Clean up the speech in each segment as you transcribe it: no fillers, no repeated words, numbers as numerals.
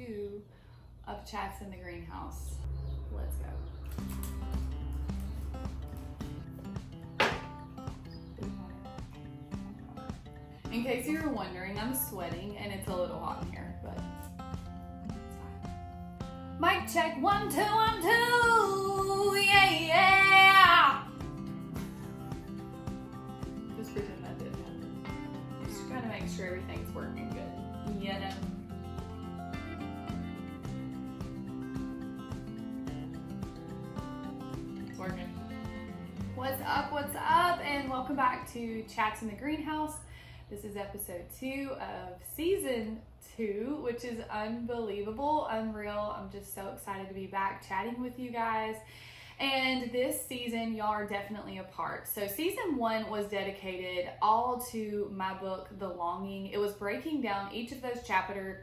2 of Chats in the Greenhouse. Let's go. In case you were wondering, I'm sweating and it's a little hot in here, but it's fine. Mic check, 1, 2, 1, 2, yeah! Just pretend that didn't happen. Just trying to make sure everything's working good, you know? It's working. What's up, and welcome back to Chats in the Greenhouse. This is episode 2 of season 2, which is unbelievable, unreal. I'm just so excited to be back chatting with you guys. And this season, y'all are definitely a part. So season 1 was dedicated all to my book, The Longing. It was breaking down each of those chapters,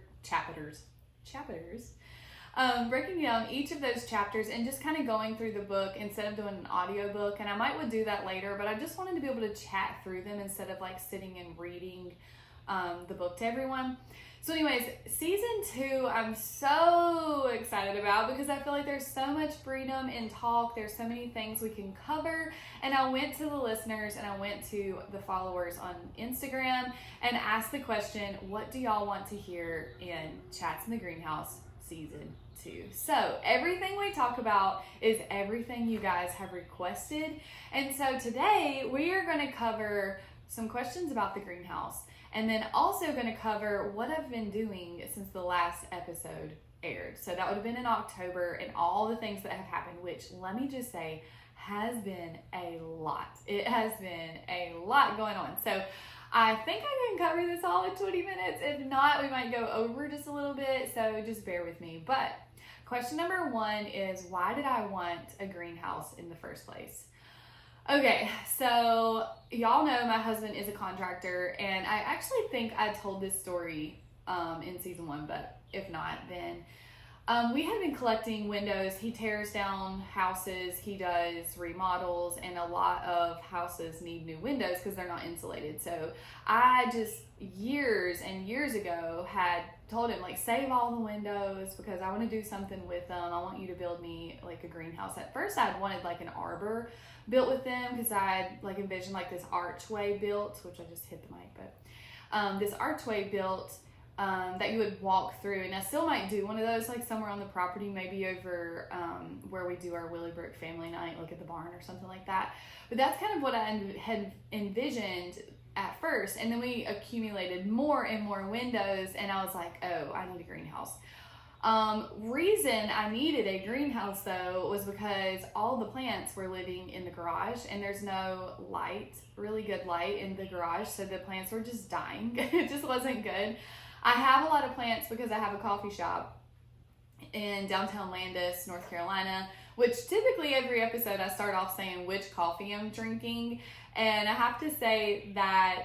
breaking down each of those chapters and just kind of going through the book instead of doing an audiobook. And I would do that later, but I just wanted to be able to chat through them instead of like sitting and reading the book to everyone. So anyways, season 2, I'm so excited about because I feel like there's so much freedom in talk. There's so many things we can cover. And I went to the listeners and I went to the followers on Instagram and asked the question, what do y'all want to hear in Chats in the Greenhouse season 2? So everything we talk about is everything you guys have requested. And so today we are going to cover some questions about the greenhouse. And then also going to cover what I've been doing since the last episode aired. So that would have been in October and all the things that have happened, which let me just say has been a lot. It has been a lot going on. So I think I can cover this all in 20 minutes. If not, we might go over just a little bit. So just bear with me. But question number 1 is, why did I want a greenhouse in the first place? Okay, so y'all know my husband is a contractor, and I actually think I told this story in season 1, but if not, then we had been collecting windows. He tears down houses, he does remodels, and a lot of houses need new windows because they're not insulated. So I just years and years ago had told him, like, save all the windows because I want to do something with them. I want you to build me like a greenhouse. At first I'd wanted like an arbor built with them because I'd like envisioned like this archway built, which I just hit the mic, but this archway built that you would walk through, and I still might do one of those like somewhere on the property, maybe over where we do our Willowbrook family night, like at the barn or something like that. But that's kind of what I had envisioned at first, and then we accumulated more and more windows, and I was like, oh, I need a greenhouse. Reason I needed a greenhouse though was because all the plants were living in the garage, and there's no light, really good light in the garage, so the plants were just dying. It just wasn't good. I have a lot of plants because I have a coffee shop in downtown Landis, North Carolina, which typically every episode I start off saying which coffee I'm drinking, and I have to say that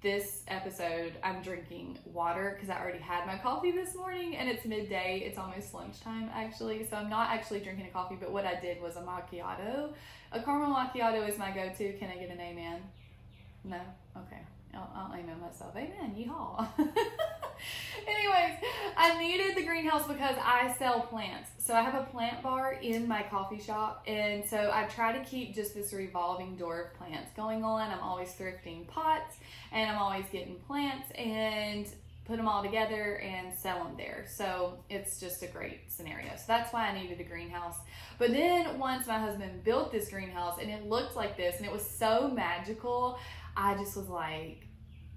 this episode I'm drinking water because I already had my coffee this morning, and it's midday. It's almost lunchtime actually, so I'm not actually drinking a coffee, but what I did was a macchiato. A caramel macchiato is my go-to. Can I get an amen? No? Okay. I'll amen myself. Amen. Yeehaw. Anyways, I needed the greenhouse because I sell plants. So I have a plant bar in my coffee shop, and so I try to keep just this revolving door of plants going on. I'm always thrifting pots, and I'm always getting plants and put them all together and sell them there. So it's just a great scenario. So that's why I needed a greenhouse. But then once my husband built this greenhouse and it looked like this and it was so magical, I just was like,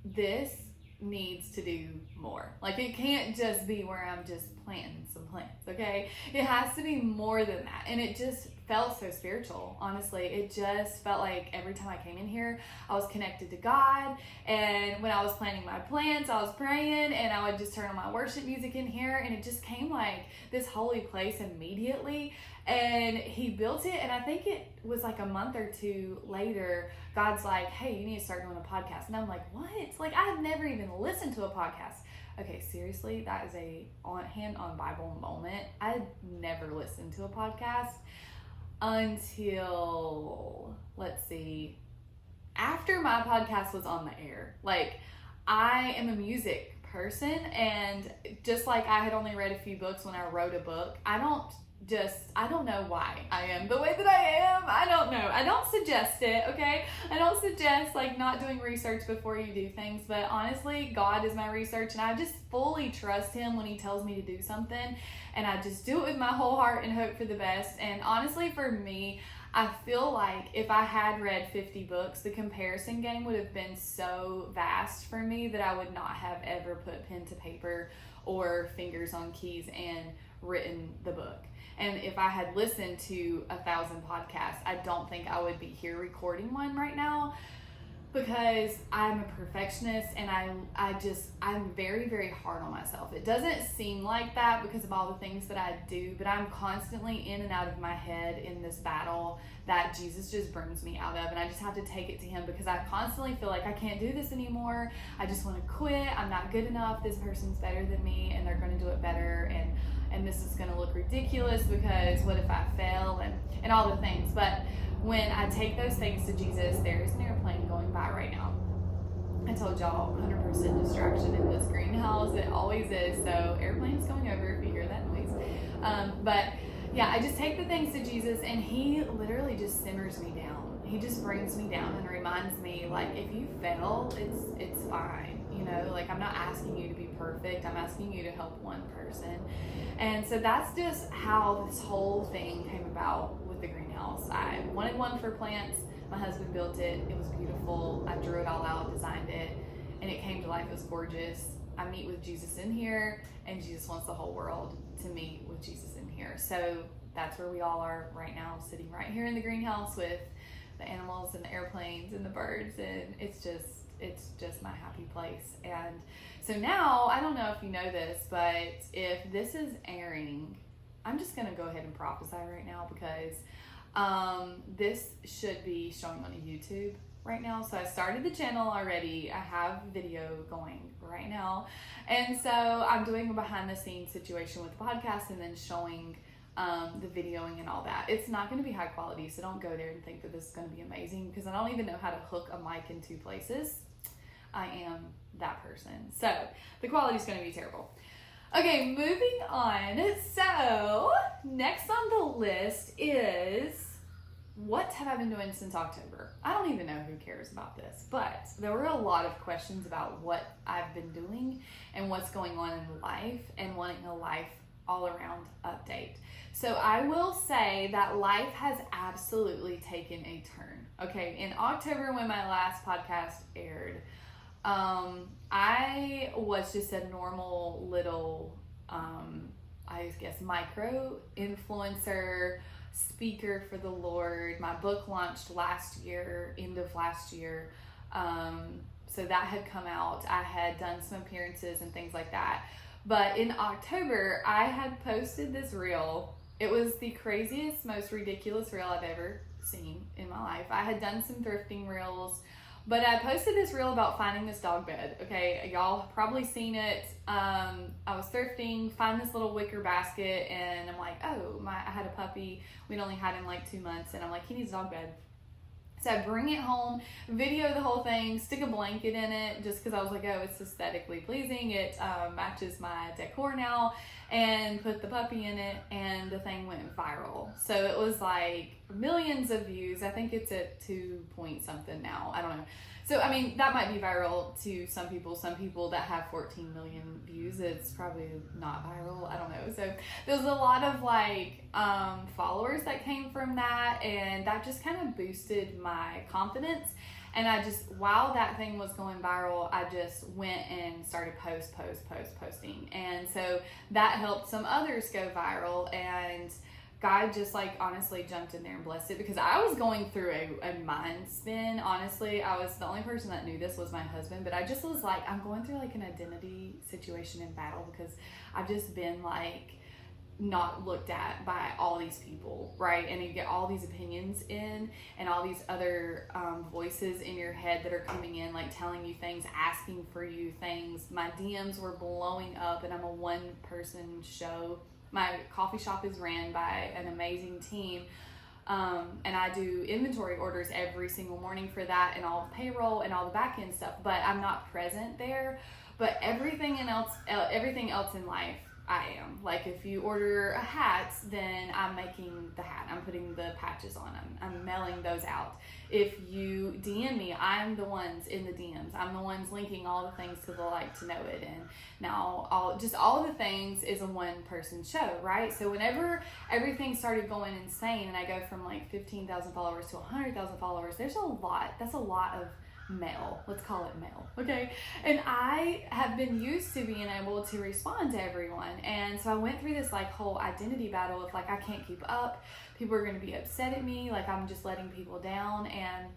this needs to do more. Like, it can't just be where I'm just planting some plants, okay? It has to be more than that. And it just felt so spiritual, honestly. It just felt like every time I came in here, I was connected to God. And when I was planting my plants, I was praying, and I would just turn on my worship music in here, and it just came like this holy place immediately. And he built it, and I think it was like a month or 2 later, God's like, hey, you need to start doing a podcast. And I'm like, what? Like, I had never even listened to a podcast. Okay, seriously, that is a hand on Bible moment. I had never listened to a podcast until, let's see, after my podcast was on the air. Like, I am a music person. And just like I had only read a few books when I wrote a book, I don't know why I am the way that I am. I don't know. I don't suggest it, okay? I don't suggest like not doing research before you do things, but honestly, God is my research, and I just fully trust him when he tells me to do something, and I just do it with my whole heart and hope for the best. And honestly, for me, I feel like if I had read 50 books, the comparison game would have been so vast for me that I would not have ever put pen to paper or fingers on keys and written the book. And if I had listened to 1,000 podcasts, I don't think I would be here recording one right now, because I'm a perfectionist, and I'm very, very hard on myself. It doesn't seem like that because of all the things that I do, but I'm constantly in and out of my head in this battle that Jesus just brings me out of, and I just have to take it to him, because I constantly feel like I can't do this anymore. I just want to quit. I'm not good enough. This person's better than me, and they're going to do it better, and this is going to look ridiculous because what if I fail, and all the things. But when I take those things to Jesus, there's an airplane going by right now. I told y'all, 100% distraction in this greenhouse. It always is. So airplane's going over if you hear that noise. But yeah, I just take the things to Jesus, and he literally just simmers me down. He just brings me down and reminds me, like, if you fail, it's fine. You know, like, I'm not asking you to be perfect. I'm asking you to help one person. And so that's just how this whole thing came about with the greenhouse. I wanted one for plants. My husband built it. It was beautiful. I drew it all out, designed it, and it came to life. It was gorgeous. I meet with Jesus in here, and Jesus wants the whole world to meet with Jesus in here. So that's where we all are right now, sitting right here in the greenhouse with the animals and the airplanes and the birds, and it's just my happy place. And so now, I don't know if you know this, but if this is airing, I'm just going to go ahead and prophesy right now, because this should be showing on YouTube right now. So I started the channel already. I have video going right now. And so I'm doing a behind the scenes situation with the podcast, and then showing the videoing and all that. It's not going to be high quality, so don't go there and think that this is going to be amazing, because I don't even know how to hook a mic in 2 places. I am that person. So the quality is going to be terrible. Okay, moving on. So next on the list is, what have I been doing since October? I don't even know who cares about this, but there were a lot of questions about what I've been doing and what's going on in life, and wanting a life all around update. So I will say that life has absolutely taken a turn. Okay, in October, when my last podcast aired, I was just a normal little, I guess, micro influencer, speaker for the Lord. My book launched last year, end of last year. So that had come out. I had done some appearances and things like that. But in October, I had posted this reel. It was the craziest, most ridiculous reel I've ever seen in my life. I had done some thrifting reels, but I posted this reel about finding this dog bed. Okay, y'all probably seen it. I was thrifting, find this little wicker basket, and I'm like, oh, I had a puppy. We'd only had him like 2 months, and I'm like, he needs a dog bed. So I bring it home, video the whole thing, stick a blanket in it, just because I was like, oh, it's aesthetically pleasing. It matches my decor now, and put the puppy in it, and the thing went viral. So it was like millions of views. I think it's at 2 point something now. I don't know. So, I mean, that might be viral to some people. Some people that have 14 million views, it's probably not viral. I don't know. So there's a lot of like followers that came from that, and that just kind of boosted my confidence. And I just, while that thing was going viral, I just went and started posting. And so that helped some others go viral, and God just like honestly jumped in there and blessed it, because I was going through a mind spin. Honestly, I was the only person that knew this was my husband, but I just was like, I'm going through like an identity situation in battle, because I've just been like not looked at by all these people, right? And you get all these opinions in, and all these other voices in your head that are coming in, like telling you things, asking for you things. My DMs were blowing up, and I'm a one-person show. My coffee shop is ran by an amazing team, and I do inventory orders every single morning for that, and all the payroll and all the back end stuff, but I'm not present there. but everything else in life, I am. Like if you order a hat, then I'm making the hat. I'm putting the patches on. I'm mailing those out. If you DM me, I'm the ones in the DMs. I'm the ones linking all the things to the Like to Know It. And now all the things is a one person show, right? So whenever everything started going insane and I go from like 15,000 followers to 100,000 followers, there's a lot. That's a lot of mail. Let's call it mail. Okay. And I have been used to being able to respond to everyone. And so I went through this like whole identity battle of like, I can't keep up. People are going to be upset at me. Like I'm just letting people down. And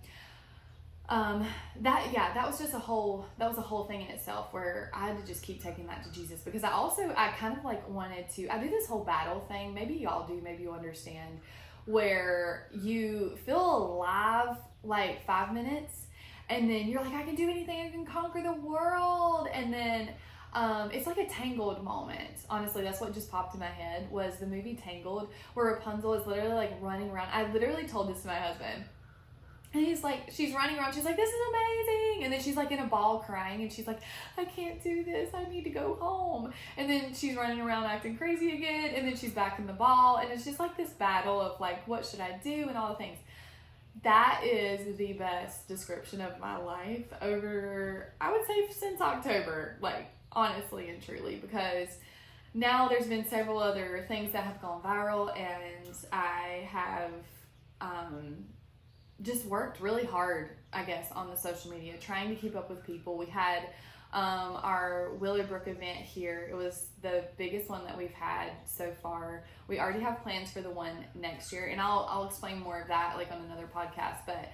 that was a whole thing in itself where I had to just keep taking that to Jesus, because I kind of like I do this whole battle thing. Maybe y'all do, maybe you understand, where you feel alive like 5 minutes. And then you're like, I can do anything, I can conquer the world. And then it's like a Tangled moment. Honestly, that's what just popped in my head, was the movie Tangled, where Rapunzel is literally like running around. I literally told this to my husband. And he's like, she's running around, she's like, this is amazing. And then she's like in a ball crying, and she's like, I can't do this, I need to go home. And then she's running around acting crazy again, and then she's back in the ball. And it's just like this battle of like, what should I do, and all the things. That is the best description of my life over, I would say, since October, like honestly and truly, because now there's been several other things that have gone viral, and I have just worked really hard, I guess, on the social media, trying to keep up with people. We had our Willowbrook event here. It was the biggest one that we've had so far. We already have plans for the one next year, and I'll explain more of that like on another podcast. But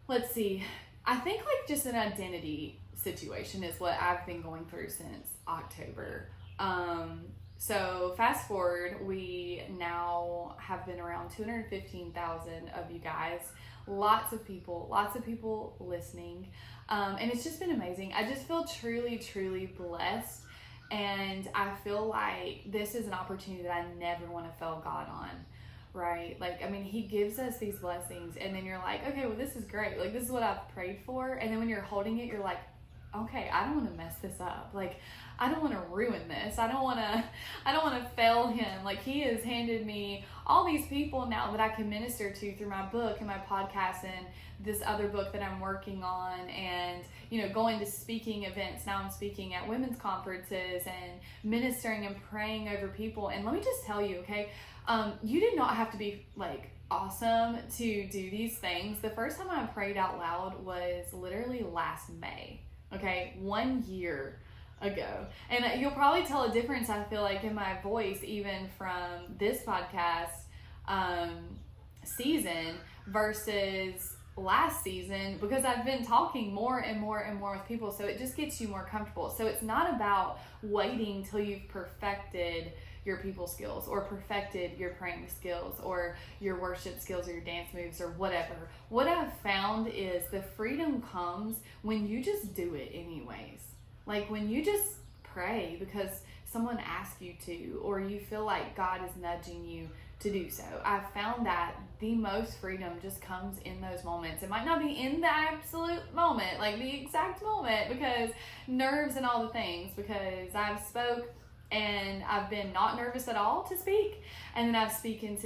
let's see. I think like just an identity situation is what I've been going through since October. So fast forward, we now have been around 215,000 of you guys. Lots of people listening. And it's just been amazing. I just feel truly, truly blessed. And I feel like this is an opportunity that I never want to fail God on, right? Like, I mean, he gives us these blessings, and then you're like, okay, well, this is great. Like, this is what I've prayed for. And then when you're holding it, you're like, okay, I don't want to mess this up. Like, I don't want to ruin this. I don't want to fail him. Like, he has handed me all these people now that I can minister to through my book and my podcast and this other book that I'm working on, and, you know, going to speaking events. Now I'm speaking at women's conferences and ministering and praying over people. And let me just tell you, okay, you did not have to be like awesome to do these things. The first time I prayed out loud was literally last May. Okay, 1 year ago. And you'll probably tell a difference, I feel like, in my voice, even from this podcast season versus last season, because I've been talking more and more and more with people, so it just gets you more comfortable. So it's not about waiting till you've perfected your people skills or perfected your praying skills or your worship skills or your dance moves or whatever. What I've found is the freedom comes when you just do it anyways. Like when you just pray because someone asked you to, or you feel like God is nudging you to do so. I've found that the most freedom just comes in those moments. It might not be in the absolute moment, like the exact moment, because nerves and all the things, because I've spoke and I've been not nervous at all to speak. And then I've spoken in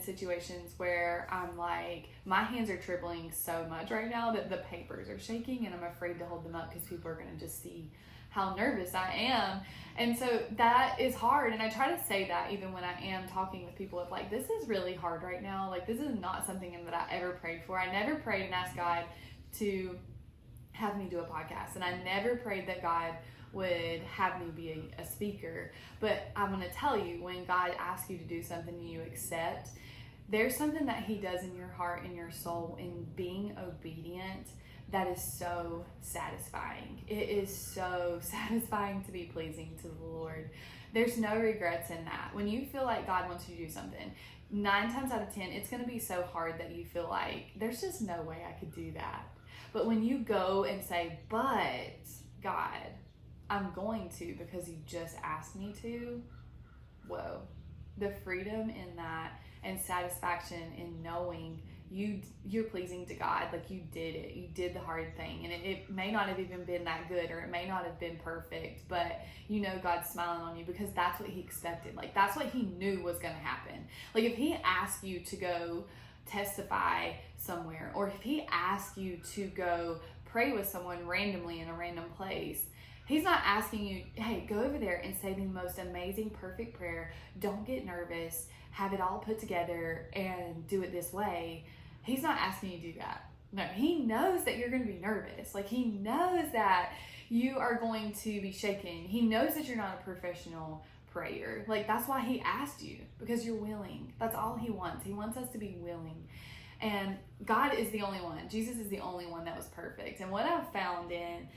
situations where I'm like, my hands are trembling so much right now that the papers are shaking, and I'm afraid to hold them up because people are going to just see how nervous I am. And so that is hard. And I try to say that even when I am talking with people, of like, this is really hard right now. Like, this is not something that I ever prayed for. I never prayed and asked God to have me do a podcast. And I never prayed that God would have me be a speaker. But I'm going to tell you, when God asks you to do something and you accept, there's something that he does in your heart and your soul in being obedient that is so satisfying. It is so satisfying to be pleasing to the Lord. There's no regrets in that. When you feel like God wants you to do something, 9 times out of 10, it's going to be so hard that you feel like there's just no way I could do that. But when you go and say, but God, I'm going to because you just asked me to, whoa, the freedom in that and satisfaction in knowing you're pleasing to God. Like, you did it. You did the hard thing. And it may not have even been that good, or it may not have been perfect, but you know God's smiling on you because that's what he expected. Like, that's what he knew was going to happen. Like, if he asked you to go testify somewhere, or if he asked you to go pray with someone randomly in a random place, he's not asking you, hey, go over there and say the most amazing, perfect prayer. Don't get nervous. Have it all put together and do it this way. He's not asking you to do that. No, he knows that you're going to be nervous. Like, he knows that you are going to be shaken. He knows that you're not a professional prayer. Like, that's why he asked you, because you're willing. That's all he wants. He wants us to be willing. And God is the only one. Jesus is the only one that was perfect. And what I've found in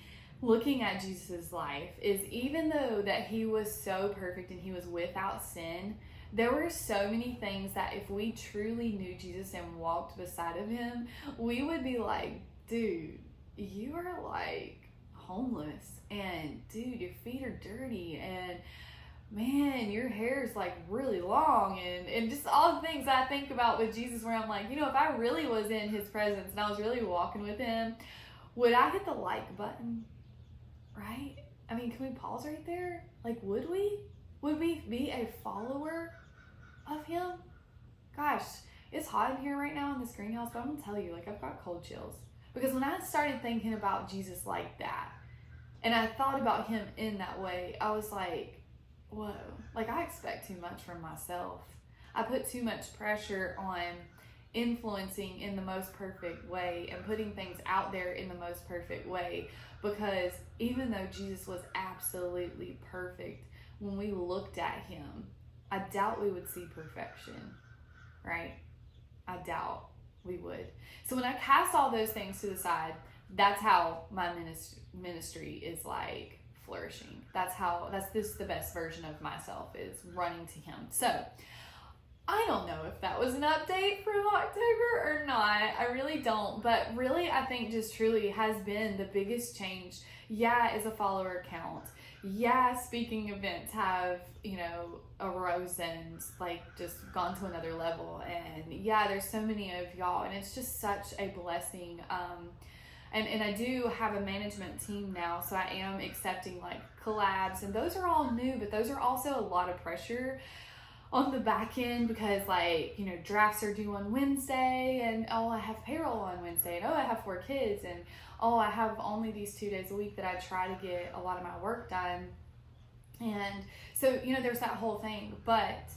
looking at Jesus's life is, even though that he was so perfect and he was without sin, there were so many things that if we truly knew Jesus and walked beside of him, we would be like, dude, you are like homeless, and dude, your feet are dirty, and man, your hair is like really long, and just all the things I think about with Jesus, where I'm like, you know, if I really was in his presence and I was really walking with him, would I hit the like button? Right? I mean, can we pause right there? Like, would we? Would we be a follower of him? Gosh, it's hot in here right now in this greenhouse, but I'm gonna tell you, like, I've got cold chills. Because when I started thinking about Jesus like that, and I thought about him in that way, I was like, whoa, like, I expect too much from myself. I put too much pressure on influencing in the most perfect way and putting things out there in the most perfect way, because even though Jesus was absolutely perfect, when we looked at him, I doubt we would see perfection, right? I doubt we would. So when I cast all those things to the side, that's how my ministry is like flourishing. That's the best version of myself, is running to him. So I don't know if that was an update from October or not. I really don't. But really, I think just truly has been the biggest change. Yeah, as a follower count. Yeah, speaking events have, you know, arose and like just gone to another level. And yeah, there's so many of y'all, and it's just such a blessing. And I do have a management team now, so I am accepting like collabs, and those are all new, but those are also a lot of pressure on the back end, because like, you know, drafts are due on Wednesday, and oh, I have payroll on Wednesday, and oh, I have 4 kids, and oh, I have only these 2 days a week that I try to get a lot of my work done. And so, you know, there's that whole thing. But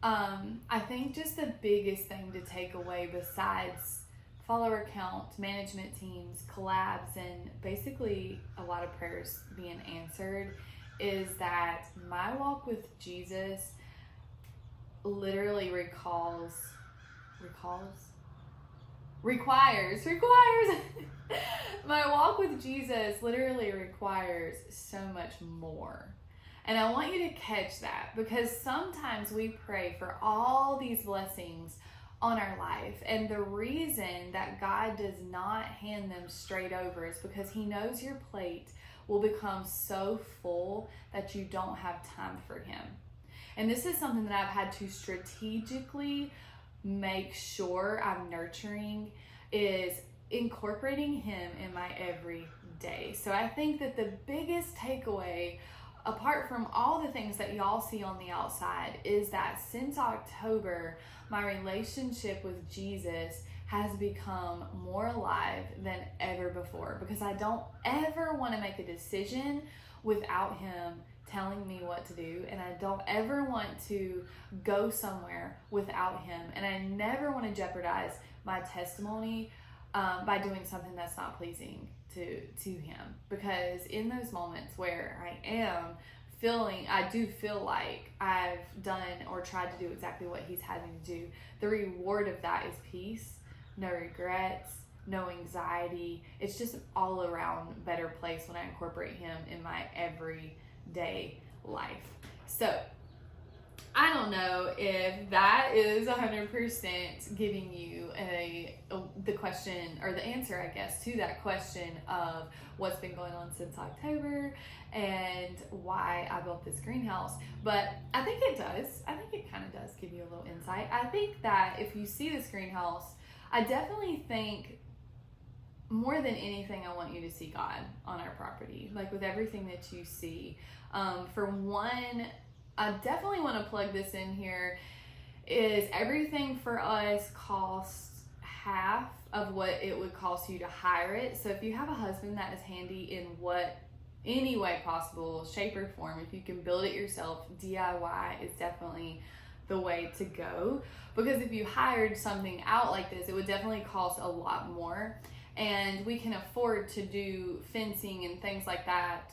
I think just the biggest thing to take away, besides follower count, management teams, collabs, and basically a lot of prayers being answered, is that my walk with Jesus literally requires my walk with Jesus literally requires so much more. And I want you to catch that, because sometimes we pray for all these blessings on our life, and the reason that God does not hand them straight over is because he knows your plate will become so full that you don't have time for him. And this is something that I've had to strategically make sure I'm nurturing, is incorporating him in my everyday. So I think that the biggest takeaway, apart from all the things that y'all see on the outside, is that since October, my relationship with Jesus has become more alive than ever before, because I don't ever want to make a decision without him telling me what to do, and I don't ever want to go somewhere without him, and I never want to jeopardize my testimony by doing something that's not pleasing to him. Because in those moments where I do feel like I've done or tried to do exactly what he's had me to do, the reward of that is peace, no regrets, no anxiety. It's just an all around better place when I incorporate him in my everyday life. So I don't know if that is 100% giving you the question, or the answer, I guess, to that question of what's been going on since October and why I built this greenhouse. But I think it does. I think it kind of does give you a little insight. I think that if you see this greenhouse, I definitely think more than anything, I want you to see God on our property, like with everything that you see. For one, I definitely want to plug this in here, is everything for us costs half of what it would cost you to hire it. So if you have a husband that is handy in any way possible, shape or form, if you can build it yourself, DIY is definitely the way to go. Because if you hired something out like this, it would definitely cost a lot more. And we can afford to do fencing and things like that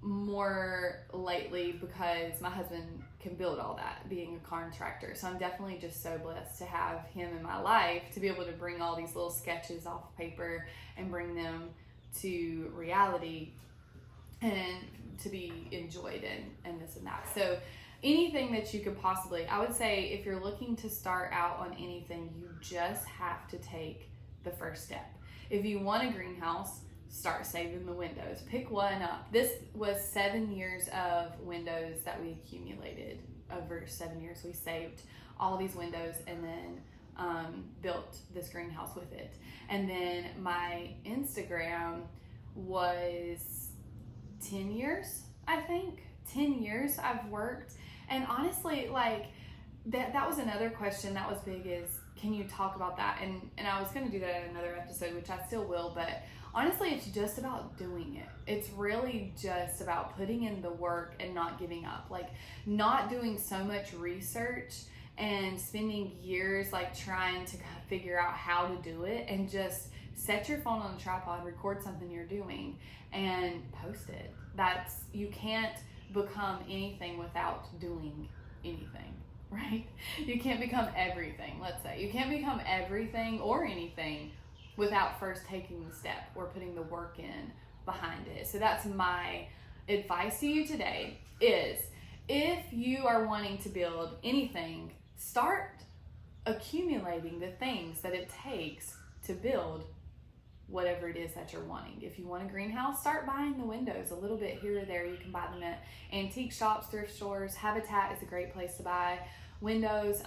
more lately because my husband can build all that, being a contractor. So I'm definitely just so blessed to have him in my life to be able to bring all these little sketches off paper and bring them to reality and to be enjoyed and this and that. So anything that you could possibly, I would say if you're looking to start out on anything, you just have to take the first step. If you want a greenhouse, start saving the windows. Pick one up. This was 7 years of windows that we accumulated over 7 years. We saved all these windows and then built this greenhouse with it. And then my Instagram was 10 years, I think. 10 years I've worked. And honestly, like that was another question that was big, is can you talk about that? And I was going to do that in another episode, which I still will, but honestly, it's just about doing it. It's really just about putting in the work and not giving up. Like not doing so much research and spending years like trying to figure out how to do it, and just set your phone on a tripod, record something you're doing and post it. You can't become anything without doing anything, right? You can't become everything, let's say. You can't become everything or anything without first taking the step or putting the work in behind it. So that's my advice to you today, is if you are wanting to build anything, start accumulating the things that it takes to build whatever it is that you're wanting. If you want a greenhouse, start buying the windows a little bit here or there. You can buy them at antique shops, thrift stores. Habitat is a great place to buy windows.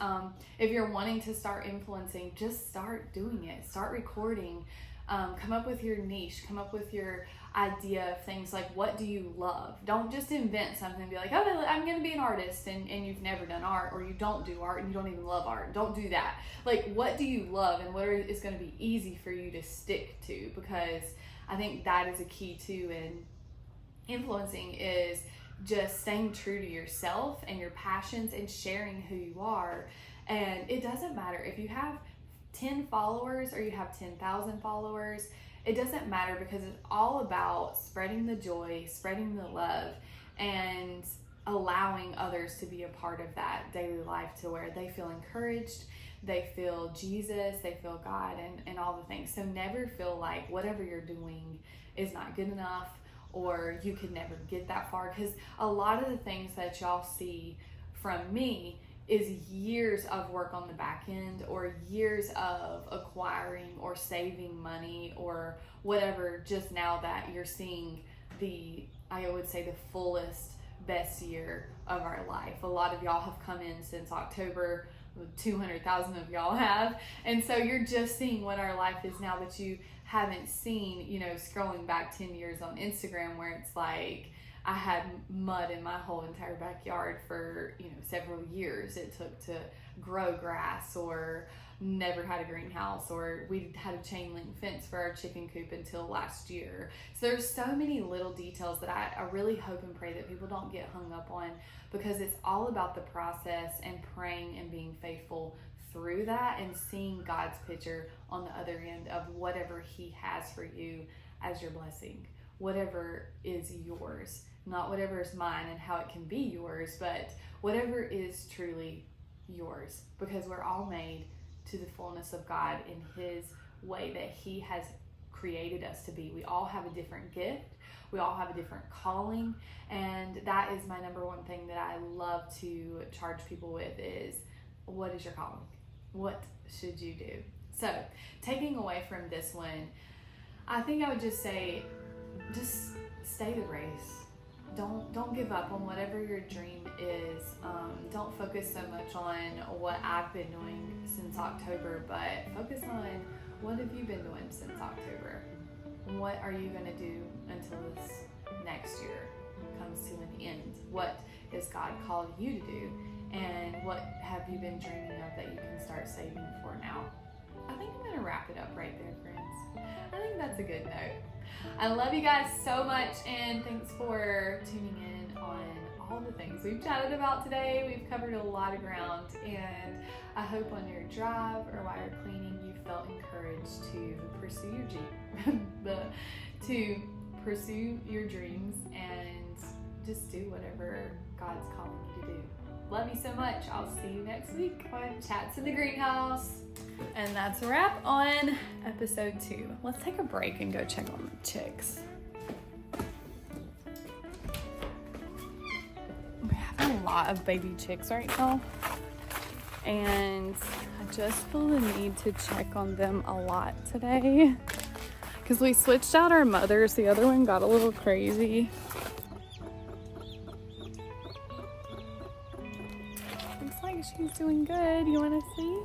If you're wanting to start influencing, just start doing it. Start recording. Come up with your niche. Come up with your idea of things like, what do you love? Don't just invent something and be like, oh, I'm going to be an artist, and you've never done art, or you don't do art and you don't even love art. Don't do that. Like, what do you love, and what is going to be easy for you to stick to? Because I think that is a key too in influencing, is just staying true to yourself and your passions and sharing who you are. And it doesn't matter if you have 10 followers or you have 10,000 followers. It doesn't matter, because it's all about spreading the joy, spreading the love, and allowing others to be a part of that daily life, to where they feel encouraged, they feel Jesus, they feel God, and all the things. So never feel like whatever you're doing is not good enough, or you could never get that far. Because a lot of the things that y'all see from me is years of work on the back end, or years of acquiring or saving money or whatever, just now that you're seeing I would say the fullest, best year of our life. A lot of y'all have come in since October, 200,000 of y'all have, and so you're just seeing what our life is now, that you haven't seen, scrolling back 10 years on Instagram, where it's like, I had mud in my whole entire backyard for, several years it took to grow grass, or never had a greenhouse, or we had a chain link fence for our chicken coop until last year. So there's so many little details that I really hope and pray that people don't get hung up on, because it's all about the process and praying and being faithful through that, and seeing God's picture on the other end of whatever He has for you as your blessing, whatever is yours. Not whatever is mine and how it can be yours, but whatever is truly yours, because we're all made to the fullness of God in His way that He has created us to be. We all have a different gift. We all have a different calling. And that is my number one thing that I love to charge people with, is what is your calling? What should you do? So taking away from this one, I think I would just say, just stay the race. don't give up on whatever your dream is. Don't focus so much on what I've been doing since October, but focus on what have you been doing since October. What are you going to do until this next year comes to an end? What has God called you to do? And what have you been dreaming of that you can start saving for now? I think I'm going to wrap it up right there, friends. I think that's a good note. I love you guys so much, and thanks for tuning in on all the things we've chatted about today. We've covered a lot of ground, and I hope on your drive or while you're cleaning you felt encouraged to pursue your to pursue your dreams and just do whatever God's calling you to do. Love you so much. I'll see you next week on Chats in the Greenhouse. And that's a wrap on episode 2. Let's take a break and go check on the chicks. We have a lot of baby chicks right now, and I just feel the need to check on them a lot today because we switched out our mothers. The other one got a little crazy. Looks like she's doing good. You want to see?